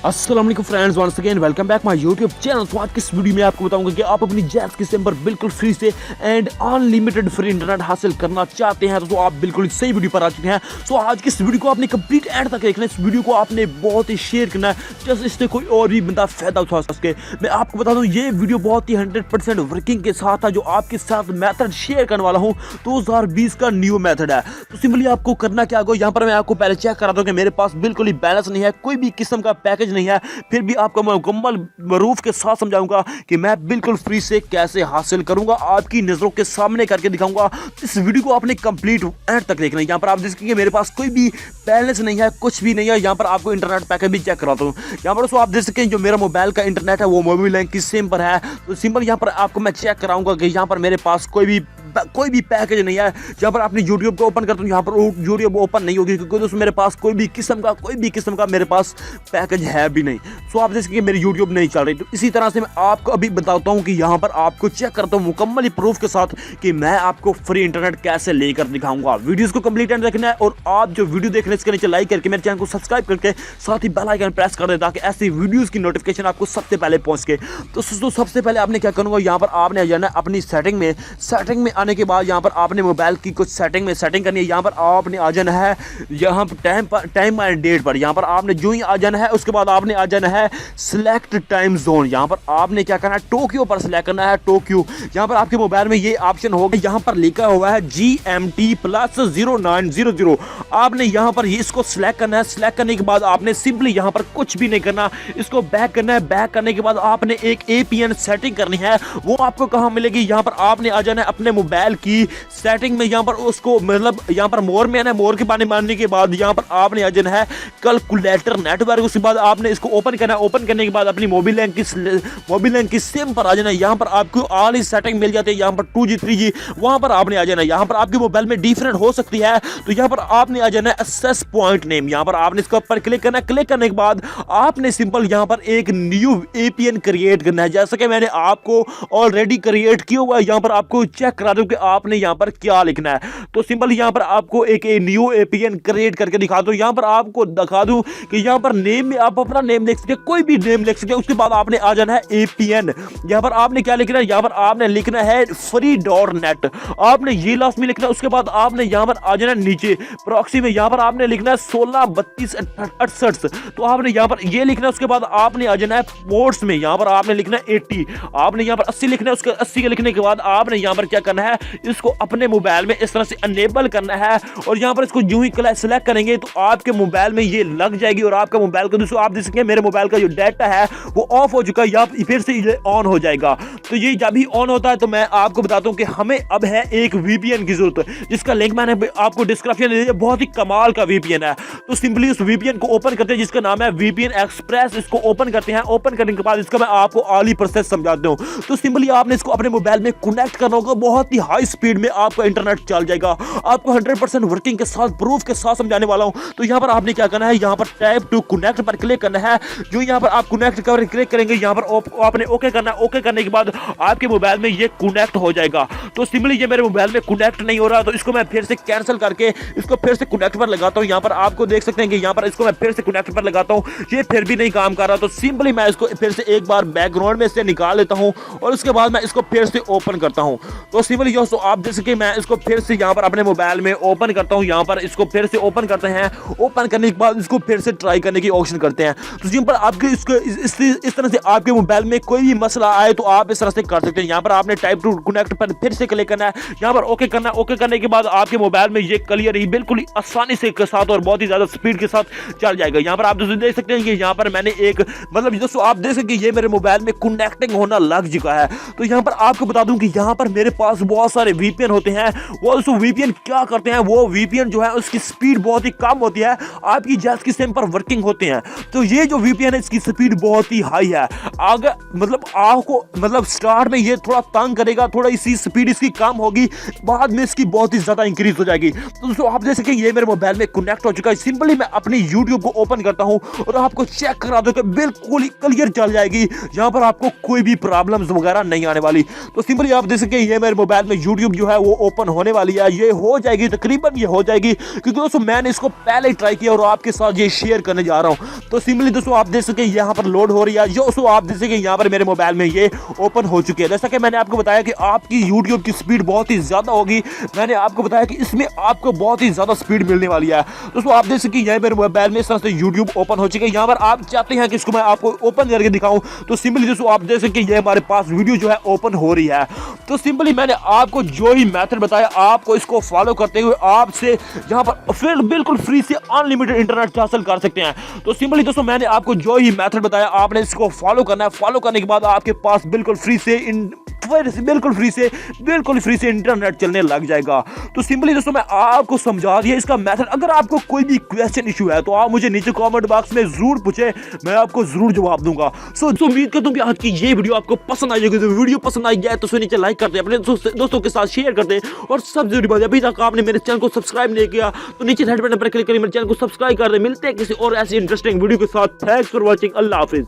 अस्सलाम वालेकुम friends, once again welcome back my YouTube channel. तो आज की इस वीडियो में आपको बताऊंगा कि आप अपनी जैज़ की सिम पर बिल्कुल फ्री से एंड अनलिमिटेड फ्री इंटरनेट हासिल करना चाहते हैं तो आप बिल्कुल सही वीडियो पर आ चुके हैं। तो आज की इस वीडियो को आपने कंप्लीट एंड तक देखना है। इस वीडियो को आपने बहुत ही शेयर करना है जैसे इससे कोई और भी बंदा फायदा उठा सके। मैं आपको बता दूं ये वीडियो बहुत ही 100% वर्किंग के साथ है। जो आपके साथ मेथड शेयर करने वाला हूँ 2020 का न्यू मेथड है। तो सिंपली आपको करना क्या होगा, यहाँ पर मैं आपको पहले चेक करा दूं कि मेरे पास बिल्कुल ही बैलेंस नहीं है, कोई भी किस्म का पैकेज नहीं है, फिर भी आपको मैं मुकम्मल मरूफ के साथ समझाऊंगा कि मैं बिल्कुल फ्री से कैसे हासिल करूंगा, आपकी नजरों के सामने करके दिखाऊंगा। इस वीडियो को आपने कंप्लीट एंड तक देखना है। यहाँ पर आप देख सकेंगे मेरे पास कोई भी बैलेंस नहीं है, कुछ भी नहीं है। यहाँ पर आपको इंटरनेट पैकेज भी चेक कराता हूँ। यहाँ पर आप देख सकें जो मेरा मोबाइल का इंटरनेट है वो मोबिलिंक की सिम पर है। तो सिंपल यहाँ पर आपको मैं चेक कराऊंगा कि यहाँ पर मेरे पास कोई भी पैकेज नहीं है। जहाँ पर आपने यूट्यूब को ओपन करता हूँ, यहाँ पर यूट्यूब ओपन नहीं होगी क्योंकि दोस्तों मेरे पास कोई भी किस्म का मेरे पास पैकेज है भी नहीं। सो आप जैसे कि मेरी यूट्यूब नहीं चल रही। तो इसी तरह से मैं आपको अभी बताता हूँ कि यहाँ पर आपको चेक करता हूँ मुकम्मल प्रूफ के साथ कि मैं आपको फ्री इंटरनेट कैसे लेकर दिखाऊंगा। वीडियोस को कंप्लीट एंड देखना है और आप जो वीडियो देख रहे हैं इसके नीचे लाइक करके मेरे चैनल को सब्सक्राइब करके साथ ही बेल आइकन प्रेस कर दें ताकि ऐसी वीडियोस की नोटिफिकेशन आपको सबसे पहले पहुंच के। तो दोस्तों सबसे पहले आपने क्या करना, यहाँ पर आपने जाना है अपनी सेटिंग में आने के बाद यहाँ पर आपने मोबाइल की कुछ सेटिंग करनी है। यहाँ पर आपने आ जाना है यहाँ पर टाइम एंड डेट पर। यहाँ पर आपने जो ही आ जाना है उसके बाद आपने आ जाना है सिलेक्ट टाइम जोन। यहाँ पर आपने क्या करना है टोक्यो पर सिलेक्ट करना है। टोक्यो यहाँ पर आपके मोबाइल में ये ऑप्शन होगा, यहाँ पर लिखा हुआ है GMT+0900। आपने यहाँ पर इसको सिलेक्ट करना है। सिलेक्ट करने के बाद आपने सिंपली यहाँ पर कुछ भी नहीं करना, इसको बैक करना है। बैक करने के बाद आपने एक APN सेटिंग करनी है। वो आपको कहाँ मिलेगी, यहाँ पर आपने आ जाना है अपने मोबाइल की सेटिंग में। यहाँ पर उसको मतलब यहाँ पर मोर में है ना, मोर के बारे में मानने के बाद यहाँ पर आपने आ जाना है कैलकुलेटर नेटवर्क। उसके बाद आपने इसको ओपन करना है। ओपन करने के बाद अपनी मोबिलिंक की सिम पर आ जाना है। यहाँ पर आपको ऑल ही सेटिंग मिल जाती है। यहाँ पर 2G 3G वहां पर आपने आ जाना है। यहाँ पर आपके मोबाइल में डिफरेंट हो सकती है तो यहाँ पर आपने आ जाना है एक्सेस पॉइंट नेम। यहाँ पर आपने इसके ऊपर क्लिक करना है। क्लिक करने के बाद आपने सिंपल यहाँ पर एक न्यू APN क्रिएट करना है जैसा कि मैंने आपको ऑलरेडी क्रिएट किया हुआ है। यहाँ पर आपको चेक करा दूं कि आपने यहाँ पर क्या लिखना है। तो सिंपल यहाँ पर आपको एक न्यू APN क्रिएट करके दिखा दूं। यहाँ पर आपको दिखा दूं कि यहाँ पर नेम में आप अपना नेम लिख सकते हैं, कोई भी नेम लिख सकते हैं। उसके बाद आपने आ जाना है APN। यहाँ पर आपने क्या लिखना है, यहाँ पर आपने लिखना है free.net। आपने ये लास्ट में लिखना है। उसके बाद आपने यहाँ पर आ जाना नीचे प्रॉक्सी में। यहाँ पर आपने लिखना है 163268। तो आपने यहाँ पर ये लिखना है। उसके बाद आपने आ जाना है पोर्ट्स में। यहाँ पर आपने लिखना है 80। आपने यहाँ पर 80 लिखना है। उसके 80 के लिखने के बाद आपने यहाँ पर क्या करना है, इसको अपने मोबाइल में इस तरह से अनेबल करना है। और यहाँ पर इसको यूं ही सिलेक्ट करेंगे तो आपके मोबाइल में ये लग जाएगी। और आपका मोबाइल का दोस्तों आप देख सकते हैं मेरे मोबाइल का जो डाटा है वो ऑफ हो चुका है, या फिर से ये ऑन हो जाएगा। तो ये जब भी ऑन होता है तो मैं आपको बताता हूँ कि हमें अब है एक VPN की जरूरत, जिसका लिंक मैंने आपको डिस्क्रिप्शन में दिया। बहुत ही कमाल का VPN है। तो सिंपली उस VPN को ओपन करते हैं जिसका नाम है VPN एक्सप्रेस। इसको ओपन करते हैं। ओपन करने के बाद इसका मैं आपको ऑल प्रोसेस समझाता हूँ। तो सिंपली आपने इसको अपने मोबाइल में कनेक्ट करना होगा। बहुत ही हाई स्पीड में आपका इंटरनेट चल जाएगा। आपको 100% वर्किंग के साथ प्रूफ के साथ समझाने वाला हूं। तो यहां पर आपने क्या करना है, यहां पर टैप टू कनेक्ट पर क्लिक करना है। जो यहां पर आप कनेक्ट कर क्लिक करेंगे यहां पर आपने ओके करना है। ओके करने के बाद आपके मोबाइल में ये कनेक्ट हो जाएगा। तो सिंपली ये मेरे मोबाइल में कनेक्ट नहीं हो रहा तो इसको मैं फिर से कैंसिल करके इसको फिर से कनेक्ट पर लगाता हूं। यहां पर आपको देख सकते हैं कि यहां पर इसको मैं फिर से कनेक्ट पर लगाता हूं, ये फिर भी नहीं काम कर रहा। तो सिंपली मैं इसको फिर से एक बार बैकग्राउंड में से निकाल लेता हूं और उसके बाद मैं इसको फिर से ओपन करता हूं। तो सिंपली दोस्तों आप देख सके मैं इसको फिर से यहाँ पर अपने मोबाइल में ओपन करता हूँ। यहाँ पर इसको फिर से ओपन करते हैं। ओपन करने के बाद इसको फिर से ट्राई करने की ऑप्शन करते हैं। तो सिंपल आपके इसको इस तरह से आपके मोबाइल में कोई भी मसला आए तो आप इस तरह से कर सकते हैं। यहाँ पर आपने टाइप टू कनेक्ट पर फिर से क्लिक करना है। यहाँ पर ओके करना है। ओके करने के बाद आपके मोबाइल में ये क्लियर ही बिल्कुल आसानी से के साथ और बहुत ही ज्यादा स्पीड के साथ चल जाएगा। यहाँ पर आप दोस्तों देख सकते हैं कि यहाँ पर मैंने एक मतलब दोस्तों आप देख सकते हैं ये मेरे मोबाइल में कनेक्टिंग होना लग चुका है। तो यहाँ पर आपको बता दूं कि यहाँ पर मेरे पास बहुत सारे VPN होते हैं। वो दोस्तों VPN क्या करते हैं, वो VPN जो है उसकी स्पीड बहुत ही कम होती है, आपकी जैज़ की सिम पर वर्किंग होते हैं। तो ये जो VPN है इसकी स्पीड बहुत ही हाई है। आगे मतलब आपको मतलब स्टार्ट में ये थोड़ा तंग करेगा, थोड़ा इसी स्पीड इसकी कम होगी, बाद में इसकी बहुत ही ज्यादा इंक्रीज हो जाएगी। तो दोस्तों आप देख सकें ये मेरे मोबाइल में कनेक्ट हो चुका है। सिंपली मैं अपनी YouTube को ओपन करता हूं और आपको चेक करा दूं कि बिल्कुल ही क्लियर चल जाएगी। यहाँ पर आपको कोई भी प्रॉब्लम्स वगैरह नहीं आने वाली। तो सिंपली आप देख सकें ये मेरे मोबाइल में यूट्यूब जो है वो ओपन होने वाली है। ये हो जाएगी तकरीबन, ये हो जाएगी, क्योंकि दोस्तों मैंने इसको पहले ही ट्राई किया और आपके साथ ये शेयर करने जा रहा हूँ। तो सिंपली दोस्तों आप देख सके यहाँ पर लोड हो रही है, जो दोस्तों आप देख सके यहाँ पर मेरे मोबाइल में ये ओपन हो चुकी है। जैसा कि मैंने आपको बताया कि आपकी यूट्यूब की स्पीड बहुत ही ज्यादा होगी, मैंने आपको बताया कि इसमें आपको बहुत ही ज्यादा स्पीड मिलने वाली है। दोस्तों आप देख सके यहाँ मेरे मोबाइल में इस तरह से यूट्यूब ओपन हो चुकी है। यहाँ पर आप चाहते हैं कि इसको मैं आपको ओपन करके दिखाऊं, तो सिंपली दोस्तों आप देख सके ये हमारे पास वीडियो जो है ओपन हो रही है। तो सिंपली मैंने आपको जो ही मेथड बताया, आपको इसको फॉलो करते हुए आपसे यहाँ पर फिर बिल्कुल फ्री से अनलिमिटेड इंटरनेट हासिल कर सकते हैं। तो सिंपली दोस्तों मैंने आपको जो ही मेथड बताया, आपने इसको फॉलो करना है। फॉलो करने के बाद आपके पास बिल्कुल फ्री से इंटरनेट चलने लग जाएगा। तो सिंपली दोस्तों मैं आपको समझा दिया इसका मेथड। अगर आपको कोई भी क्वेश्चन इशू है तो आप मुझे नीचे कमेंट बॉक्स में जरूर पूछे, मैं आपको जरूर जवाब दूंगा। सो उम्मीद करता हूं कि आज की ये वीडियो आपको पसंद आई होगी। तो वीडियो पसंद आई जाए तो नीचे लाइक करते हैं, अपने दोस्तों के साथ शेयर करते हैं, और सबसे जरूरी बात, अभी तक आपने मेरे चैनल को सब्सक्राइब नहीं किया तो नीचे रेड बटन पर क्लिक करके मेरे चैनल को सब्सक्राइब कर दे। मिलते हैं किसी और ऐसी इंटरेस्टिंग वीडियो के साथ। Thanks for watching. Allah Hafiz.